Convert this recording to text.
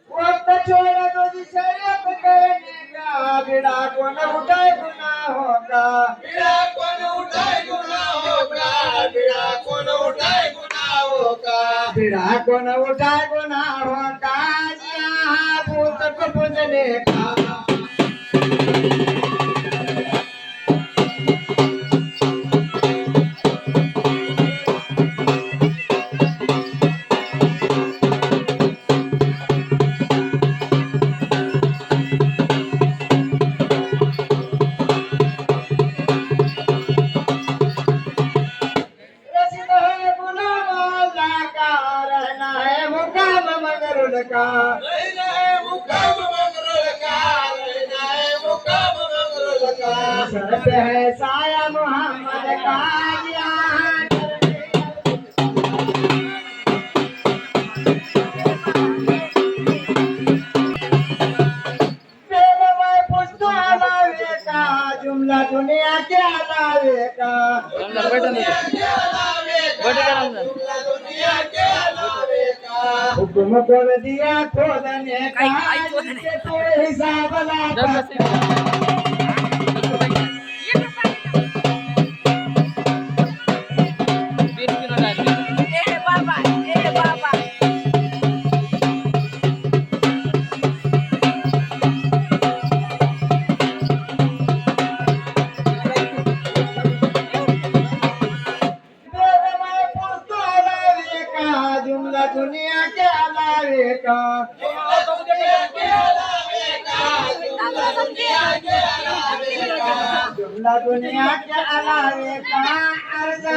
वक्त छोड़ा तो शरीयत करने का बिड़ा कौन उठाए गुनाह होगा बिड़ा कौन उठाए गुनाह होगा बिड़ा कौन उठाए गुनाह होगा बिड़ा कौन उठाए गुनाह होगा यहाँ भूत को पूजने का रसिद है गुनाह वाला का रहना है मुकाम मगरुल का रहना है मुकाम मंगरुल का रहना है मुकाम मंगरुल का सर पे है साया मोहम्मद का यहाँ मेरे भाई पुष्टो अलावे का जुमला दुनिया के अलावे का दुनिया के अलावे का दुनिया के अलावे का हुक्म कर दिया खोदने का जिससे तो हिसाब लाता मेरे भाई पुष्टो अलावे का जुमला दुनिया के अलावे का दुनिया के अलावे का दुनिया के अलावे का जुमला दुनिया के अलावे का अर्ज़